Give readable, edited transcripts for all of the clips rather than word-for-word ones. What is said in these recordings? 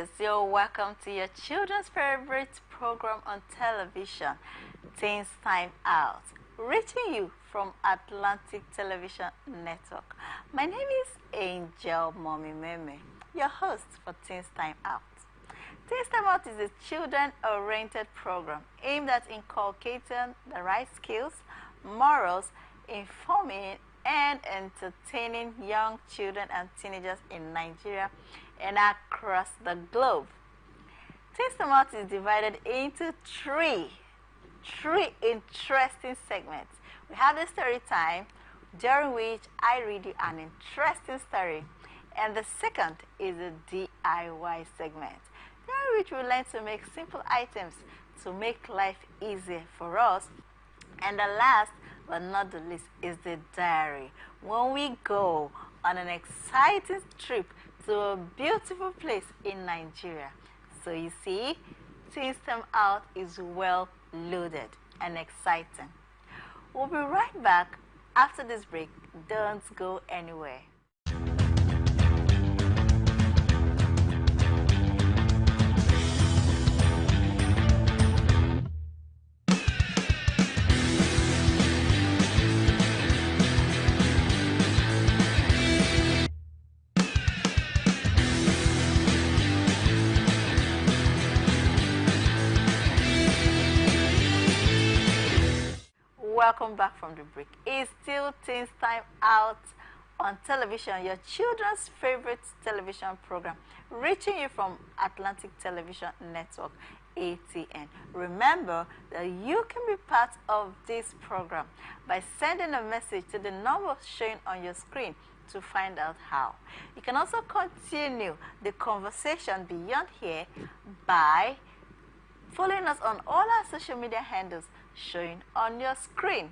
Yes, you're welcome to your children's favorite program on television, Teens Time Out, reaching you from Atlantic Television Network. My name is Angel Mommy Meme, your host for Teens Time Out. Teens Time Out is a children-oriented program aimed at inculcating the right skills, morals, informing and entertaining young children and teenagers in Nigeria and across the globe. Teens Time Out is divided into three interesting segments. We have the story time, during which I read you an interesting story, and the second is the DIY segment, during which we learn to make simple items to make life easier for us. And the last but not the least is the diary, when we go on an exciting trip to a beautiful place in Nigeria. So you see, Teens Time Out is well loaded and exciting. We'll be right back after this break. Don't go anywhere. Welcome back from the break. It's still Teens Time Out on television, your children's favorite television program, reaching you from Atlantic Television Network, ATN. Remember that you can be part of this program by sending a message to the number shown on your screen to find out how. You can also continue the conversation beyond here by following us on all our social media handles showing on your screen.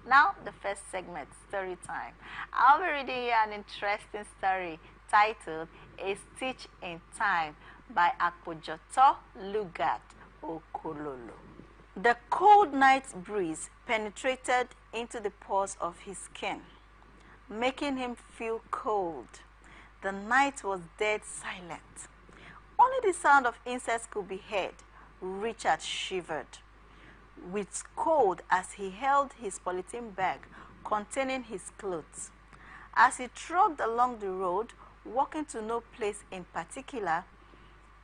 Now, the first segment, story time. I'll be reading you an interesting story titled A Stitch in Time by Akpojoto Lugat Okololo. The cold night breeze penetrated into the pores of his skin, making him feel cold. The night was dead silent. Only the sound of insects could be heard. Richard shivered with cold as he held his polythene bag containing his clothes. As he trudged along the road, walking to no place in particular,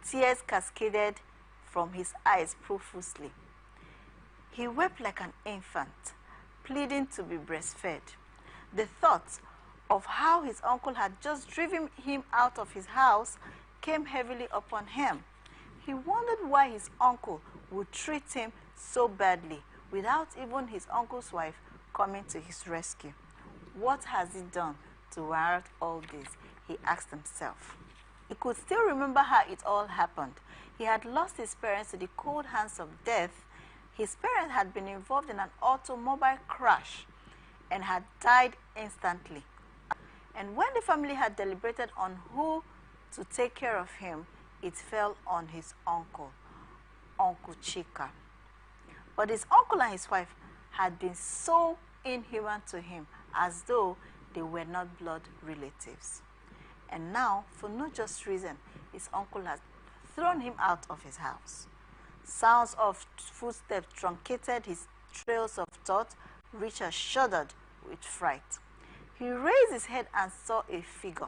tears cascaded from his eyes profusely. He wept like an infant, pleading to be breastfed. The thought of how his uncle had just driven him out of his house came heavily upon him. He wondered why his uncle would treat him so badly without even his uncle's wife coming to his rescue. What has he done to warrant all this? He asked himself. He could still remember how it all happened. He had lost his parents to the cold hands of death. His parents had been involved in an automobile crash and had died instantly. And when the family had deliberated on who to take care of him, it fell on his uncle, Uncle Chika. But his uncle and his wife had been so inhuman to him, as though they were not blood relatives. And now, for no just reason, his uncle had thrown him out of his house. Sounds of footsteps truncated his trails of thought. Richard shuddered with fright. He raised his head and saw a figure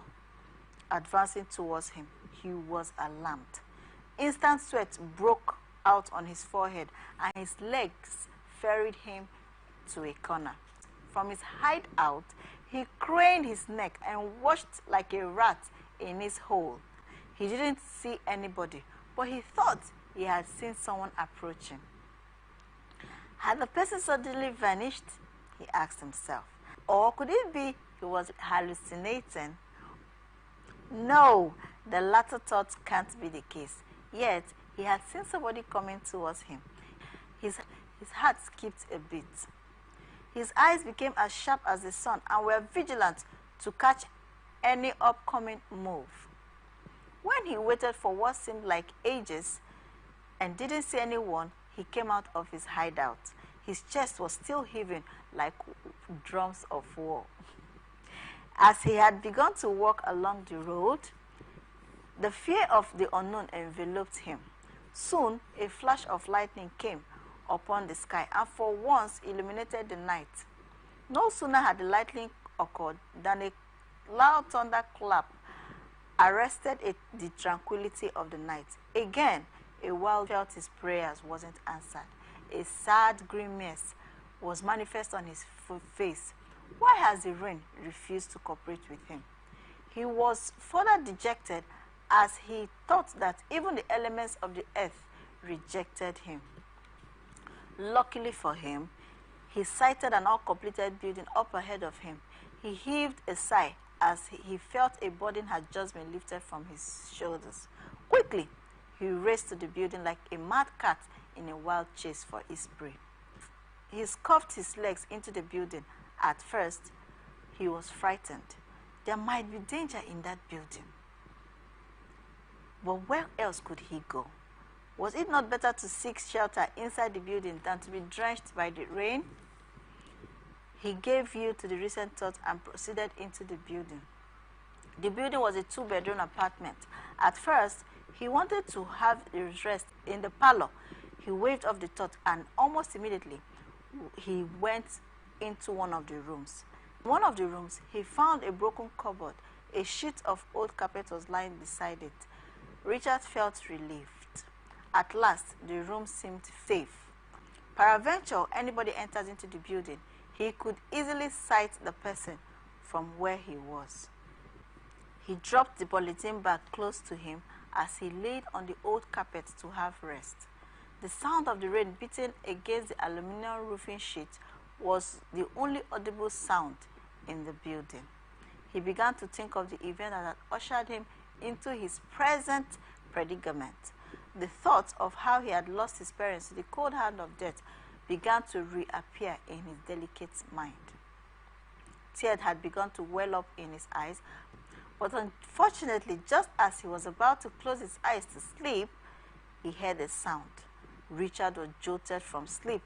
advancing towards him. He was alarmed. Instant sweat broke out on his forehead, and his legs ferried him to a corner. From his hideout, he craned his neck and watched like a rat in his hole. He didn't see anybody, but he thought he had seen someone approaching. Had the person suddenly vanished? He asked himself. Or could it be he was hallucinating? No, the latter thought can't be the case. Yet, he had seen somebody coming towards him. His heart skipped a beat. His eyes became as sharp as the sun and were vigilant to catch any upcoming move. When he waited for what seemed like ages and didn't see anyone, he came out of his hideout. His chest was still heaving like drums of war. As he had begun to walk along the road, The fear of the unknown enveloped him. Soon, a flash of lightning came upon the sky and for once illuminated the night. No sooner had the lightning occurred than a loud thunderclap arrested the tranquility of the night. Again, a wild felt his prayers wasn't answered. A sad grimace was manifest on his face. Why has the rain refused to cooperate with him? He was further dejected as he thought that even the elements of the earth rejected him. Luckily for him, he sighted an uncompleted building up ahead of him. He heaved a sigh as he felt a burden had just been lifted from his shoulders. Quickly, he raced to the building like a mad cat in a wild chase for his prey. He scuffed his legs into the building. At first, he was frightened. There might be danger in that building. But where else could he go? Was it not better to seek shelter inside the building than to be drenched by the rain? He gave view to the recent thought and proceeded into the building. The building was a 2-bedroom apartment. At first, he wanted to have his rest in the parlor. He waved off the thought and almost immediately he went into one of the rooms. In one of the rooms, he found a broken cupboard. A sheet of old carpet was lying beside it. Richard felt relieved. At last, the room seemed safe. Peradventure, anybody enters into the building, he could easily sight the person from where he was. He dropped the bulletin bag close to him as he laid on the old carpet to have rest. The sound of the rain beating against the aluminum roofing sheet was the only audible sound in the building. He began to think of the event that had ushered him into his present predicament. The thought of how he had lost his parents to the cold hand of death began to reappear in his delicate mind. Tears had begun to well up in his eyes, but unfortunately, just as he was about to close his eyes to sleep, he heard a sound. Richard was jolted from sleep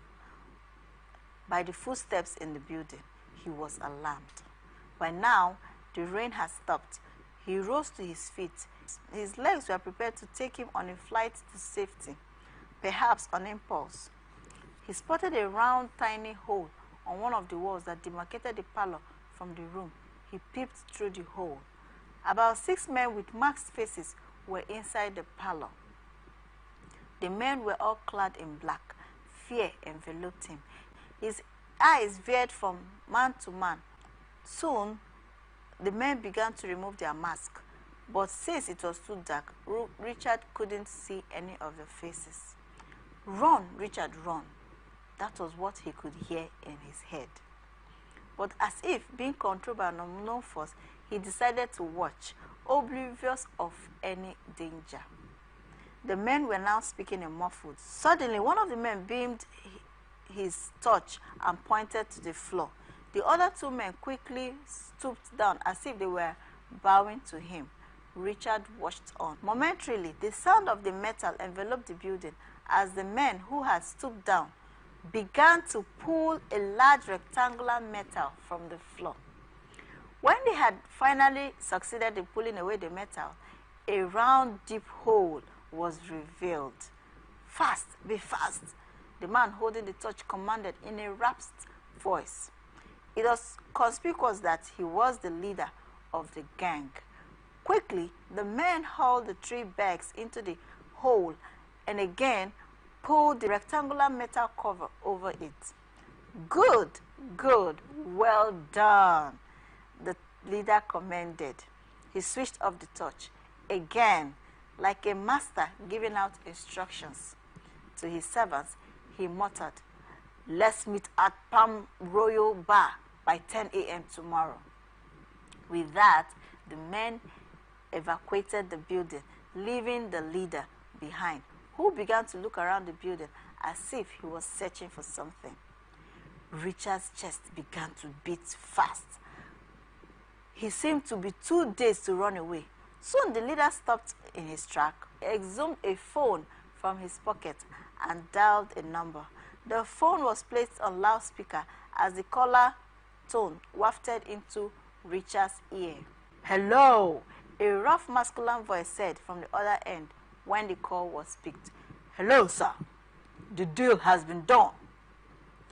by the footsteps in the building. He was alarmed. By now, the rain had stopped. He rose to his feet. His legs were prepared to take him on a flight to safety, perhaps on impulse. He spotted a round, tiny hole on one of the walls that demarcated the parlor from the room. He peeped through the hole. About 6 men with masked faces were inside the parlor. The men were all clad in black. Fear enveloped him. His eyes veered from man to man. Soon, the men began to remove their masks, but since it was too dark, Richard couldn't see any of the faces. "Run, Richard, run." That was what he could hear in his head. But as if being controlled by an unknown force, he decided to watch, oblivious of any danger. The men were now speaking in muffled. Suddenly, one of the men beamed his torch and pointed to the floor. The other 2 men quickly stooped down as if they were bowing to him. Richard watched on. Momentarily, the sound of the metal enveloped the building as the men who had stooped down began to pull a large rectangular metal from the floor. When they had finally succeeded in pulling away the metal, a round, deep hole was revealed. "Fast, be fast," the man holding the torch commanded in a rasped voice. It was conspicuous that he was the leader of the gang. Quickly, the men hauled the 3 bags into the hole and again pulled the rectangular metal cover over it. "Good, good, well done," the leader commended. He switched off the torch. Again, like a master giving out instructions to his servants, he muttered, "Let's meet at Palm Royal Bar by 10 a.m. tomorrow." With that, the men evacuated the building, leaving the leader behind, who began to look around the building as if he was searching for something. Richard's chest began to beat fast. He seemed to be too dazed to run away. Soon the leader stopped in his track, exhumed a phone from his pocket, and dialed a number. The phone was placed on loudspeaker as the caller tone wafted into Richard's ear. "Hello, A rough masculine voice said from the other end when the call was picked, "Hello, sir. The deal has been done.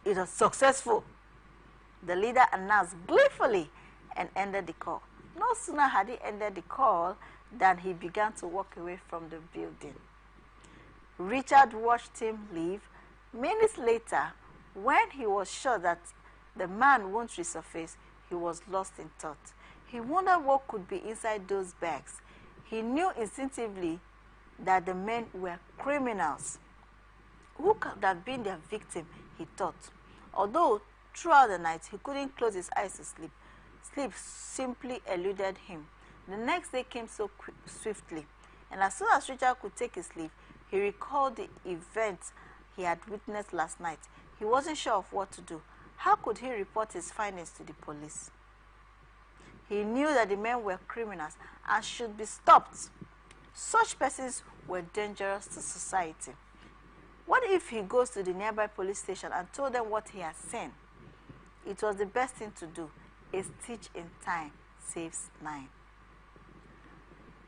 It was successful." The leader announced gleefully and ended the call. No sooner had he ended the call than he began to walk away from the building. Richard watched him leave. Minutes later, when he was sure that the man won't resurface, he was lost in thought. He wondered what could be inside those bags. He knew instinctively that the men were criminals. Who could have been their victim, he thought. Although throughout the night he couldn't close his eyes to sleep. Sleep simply eluded him. The next day came so swiftly, and as soon as Richard could take his leave, he recalled the events he had witnessed last night. He wasn't sure of what to do. How could he report his findings to the police? He knew that the men were criminals and should be stopped. Such persons were dangerous to society. What if he goes to the nearby police station and told them what he had seen? It was the best thing to do. A stitch in time saves 9.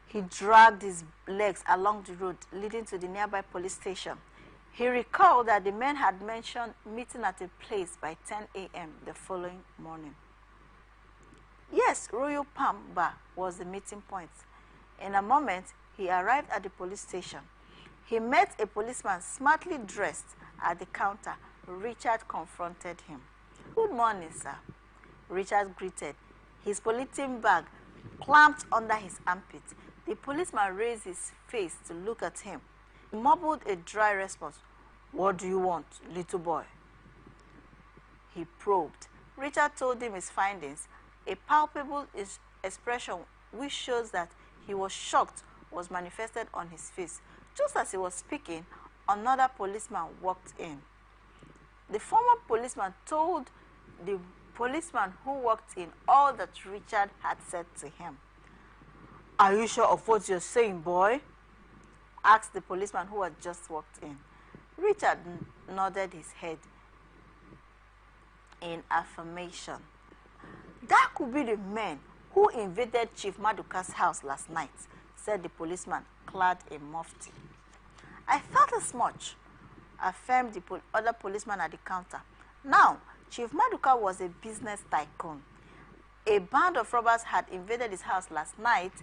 He dragged his legs along the road leading to the nearby police station. He recalled that the men had mentioned meeting at a place by 10 a.m. the following morning. Yes, Royal Palm Bar was the meeting point. In a moment, he arrived at the police station. He met a policeman smartly dressed at the counter. Richard confronted him. "Good morning, sir," Richard greeted, his polythene bag clamped under his armpit. The policeman raised his face to look at him. He mumbled a dry response. "What do you want, little boy?" He probed. Richard told him his findings. A palpable expression which shows that he was shocked was manifested on his face. Just as he was speaking, another policeman walked in. The former policeman told the policeman who walked in all that Richard had said to him. "Are you sure of what you're saying, boy?" asked the policeman who had just walked in. Richard nodded his head in affirmation. "That could be the men who invaded Chief Maduka's house last night," said the policeman, clad in mufti. "I thought as much," affirmed the other policeman at the counter. Now, Chief Maduka was a business tycoon. A band of robbers had invaded his house last night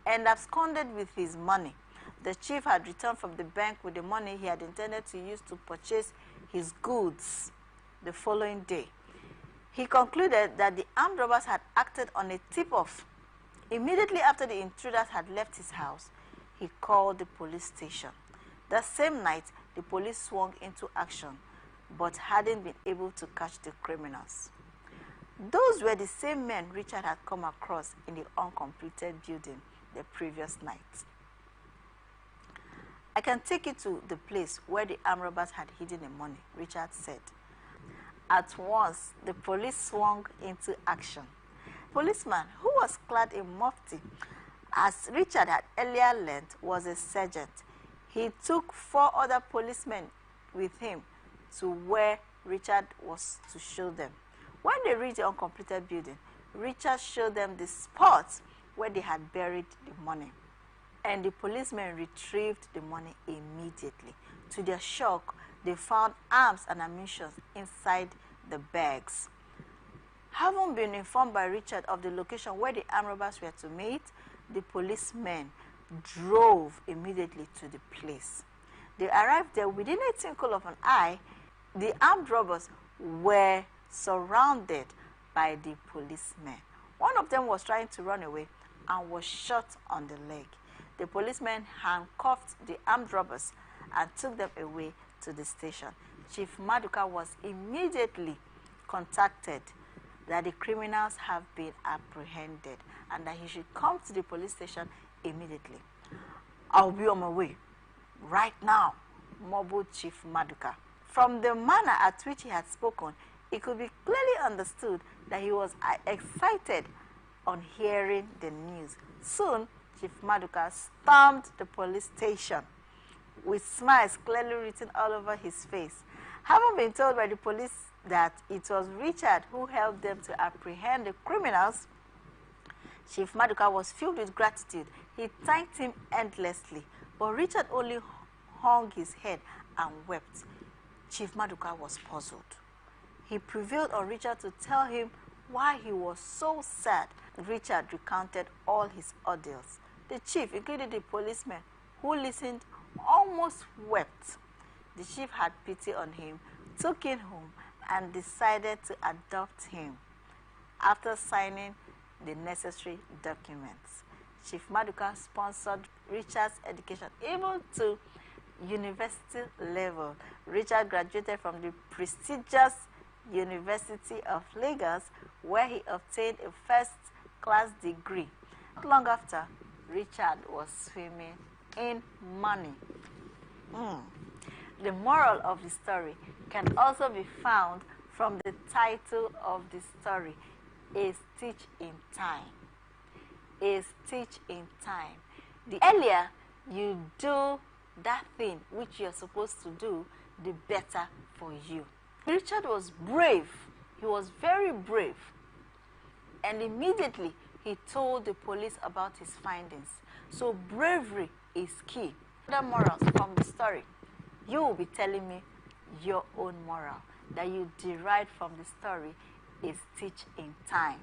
and absconded with his money. The chief had returned from the bank with the money he had intended to use to purchase his goods the following day. He concluded that the armed robbers had acted on a tip-off. Immediately after the intruders had left his house, he called the police station. The same night, the police swung into action, but hadn't been able to catch the criminals. Those were the same men Richard had come across in the uncompleted building the previous night. "I can take you to the place where the armed robbers had hidden the money," Richard said. At once, the police swung into action. The policeman, who was clad in mufti, as Richard had earlier learned, was a sergeant. He took 4 other policemen with him to where Richard was to show them. When they reached the uncompleted building, Richard showed them the spot where they had buried the money, and the policemen retrieved the money immediately. To their shock, they found arms and ammunition inside the bags. Having been informed by Richard of the location where the armed robbers were to meet, the policemen drove immediately to the place. They arrived there within a twinkle of an eye. The armed robbers were surrounded by the policemen. One of them was trying to run away and was shot on the leg. The policemen handcuffed the armed robbers and took them away to the station. Chief Maduka was immediately contacted that the criminals have been apprehended and that he should come to the police station immediately. "I'll be on my way right now," mumbled Chief Maduka. From the manner at which he had spoken, it could be clearly understood that he was excited on hearing the news. Soon, Chief Maduka stormed the police station with smiles clearly written all over his face. Having been told by the police that it was Richard who helped them to apprehend the criminals, Chief Maduka was filled with gratitude. He thanked him endlessly, but Richard only hung his head and wept. Chief Maduka was puzzled. He prevailed on Richard to tell him why he was so sad. Richard recounted all his ordeals. The chief, including the policemen who listened, almost wept. The chief had pity on him, took him home, and decided to adopt him after signing the necessary documents. Chief Maduka sponsored Richard's education even to university level. Richard graduated from the prestigious University of Lagos, where he obtained a first-class degree. Not long after, Richard was swimming in money. The moral of the story can also be found from the title of the story, A Stitch in Time. A Stitch in Time. The earlier you do that thing which you're supposed to do, the better for you. Richard was brave. He was very brave. And immediately he told the police about his findings. So bravery is key. The morals from the story. You will be telling me your own moral that you derived from the story, A Stitch in Time.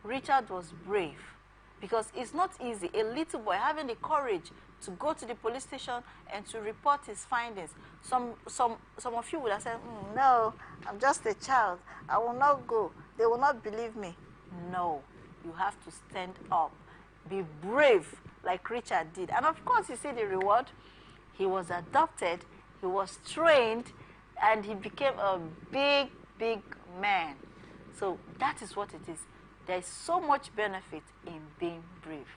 Richard was brave because it's not easy. A little boy having the courage to go to the police station and to report his findings. Some of you would have said, no, I'm just a child. I will not go. They will not believe me. No, you have to stand up. Be brave like Richard did. And of course, you see the reward. He was adopted, he was trained, and he became a big, big man. So that is what it is. There is so much benefit in being brave.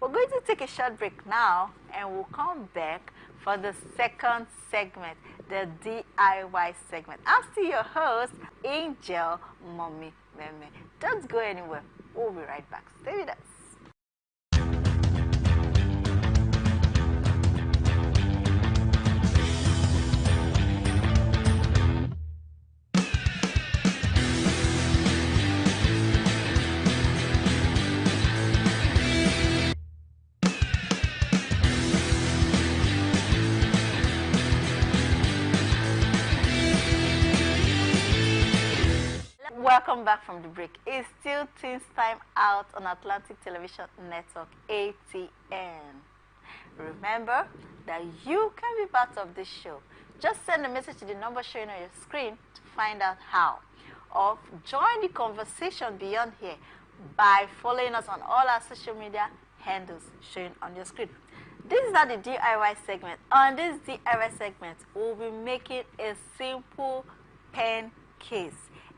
We're going to take a short break now, and we'll come back for the second segment, the DIY segment. I'm still your host, Angel Mommy Meme. Don't go anywhere. We'll be right back. Stay with us. Welcome back from the break. It's still Teens Time out on Atlantic Television Network, ATN. Remember that you can be part of this show. Just send a message to the number showing on your screen to find out how. Or join the conversation beyond here by following us on all our social media handles showing on your screen. This is not the DIY segment. On this DIY segment, we'll be making a simple pen case.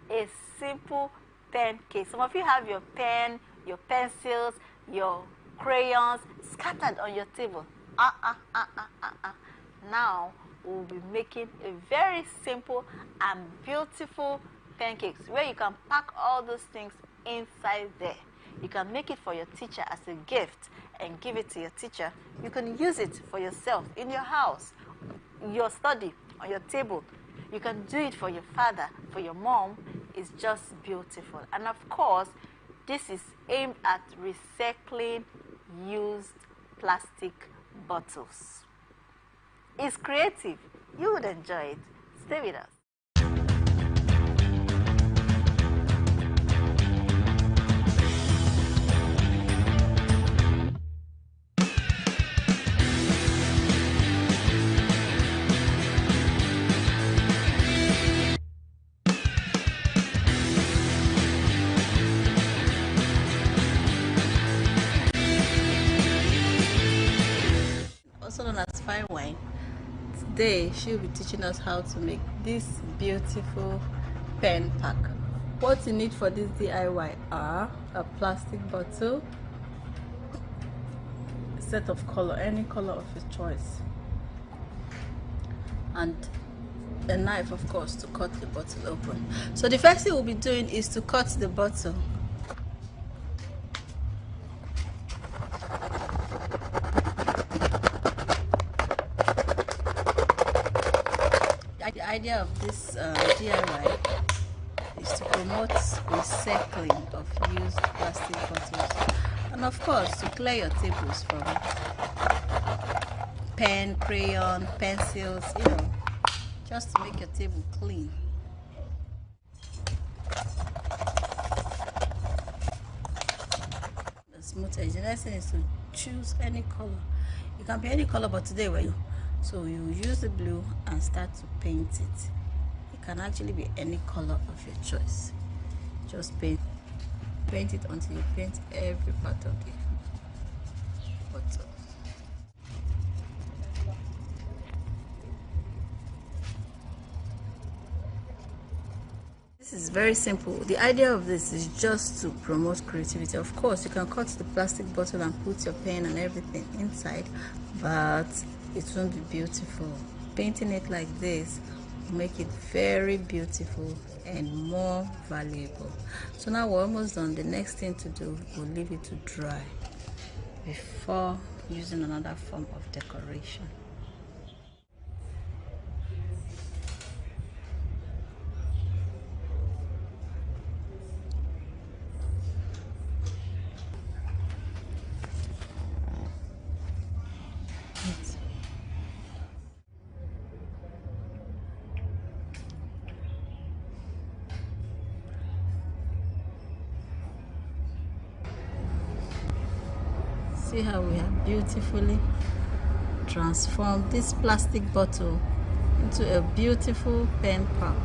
A simple pen case. Some of you have your pen, your pencils, your crayons scattered on your table. Now we'll be making a very simple and beautiful pancakes where you can pack all those things inside there. You can make it for your teacher as a gift and give it to your teacher. You can use it for yourself in your house, your study, on your table. You can do it for your father, for your mom. It's just beautiful. And of course, this is aimed at recycling used plastic bottles. It's creative. You would enjoy it. Stay with us. Also known as fine wine. Today she'll be teaching us how to make this beautiful pen pack. What you need for this DIY are a plastic bottle, a set of color, any color of your choice, and a knife, of course, to cut the bottle open. So the first thing we'll be doing is to cut the bottle. The idea of this DIY is is to promote recycling of used plastic bottles, and of course to clear your tables from pen, crayon, pencils, just to make your table clean. The smooth edge. The next thing is to choose any color. You can be any color, but today so you use the blue and start to paint it. It can actually be any color of your choice. Just paint it until you paint every part of the bottle. This is very simple. The idea of this is just to promote creativity. Of course, you can cut the plastic bottle and put your pen and everything inside, but it won't be beautiful. Painting it like this will make it very beautiful and more valuable. So now we're almost done. The next thing to do, we'll leave it to dry before using another form of decoration. See how we have beautifully transformed this plastic bottle into a beautiful pen pack.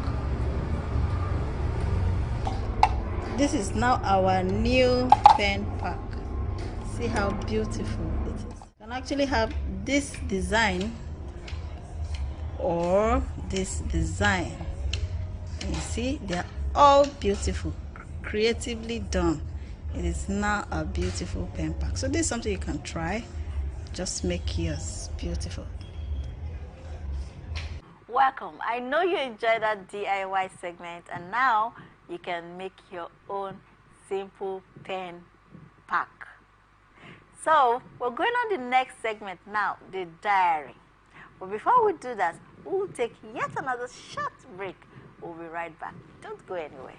This is now our new pen pack. See how beautiful it is. You can actually have this design or this design. You see, they are all beautiful, creatively done. It is now a beautiful pen pack. So this is something you can try. Just make yours beautiful. Welcome. I know you enjoyed that DIY segment, and now you can make your own simple pen pack. So we're going on the next segment now, the diary. But before we do that, we'll take yet another short break. We'll be right back. Don't go anywhere.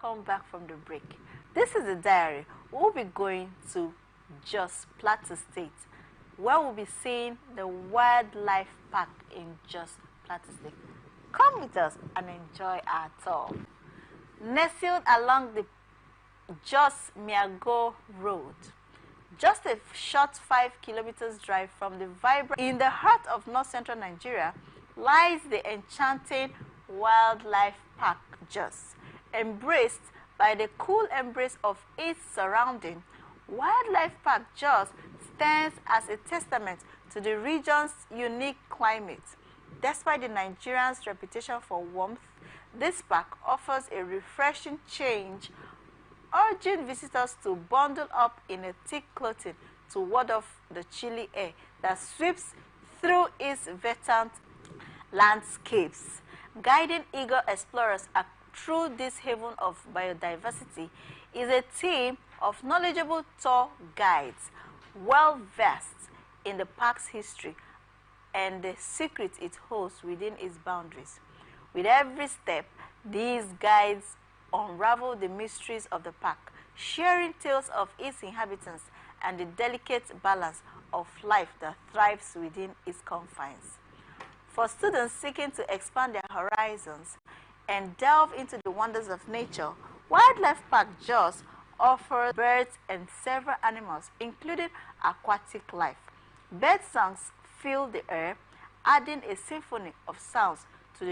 Welcome back from the break. This is the diary. We'll be going to Jos Plateau State, where we'll be seeing the wildlife park in Jos Plateau State. Come with us and enjoy our tour. Nestled along the Jos Miago Road, just a short 5 kilometers drive from the vibrant, in the heart of north-central Nigeria, lies the enchanting wildlife park Jos. Embraced by the cool embrace of its surrounding, Wildlife Park Jos stands as a testament to the region's unique climate. Despite the Nigerians' reputation for warmth, this park offers a refreshing change, urging visitors to bundle up in a thick clothing to ward off the chilly air that sweeps through its verdant landscapes. Guiding eager explorers through this haven of biodiversity is a team of knowledgeable tour guides, well versed in the park's history and the secrets it holds within its boundaries. With every step, these guides unravel the mysteries of the park, sharing tales of its inhabitants and the delicate balance of life that thrives within its confines. For students seeking to expand their horizons and delve into the wonders of nature, Wildlife Park Jos offers birds and several animals, including aquatic life. Bird songs fill the air, adding a symphony of sounds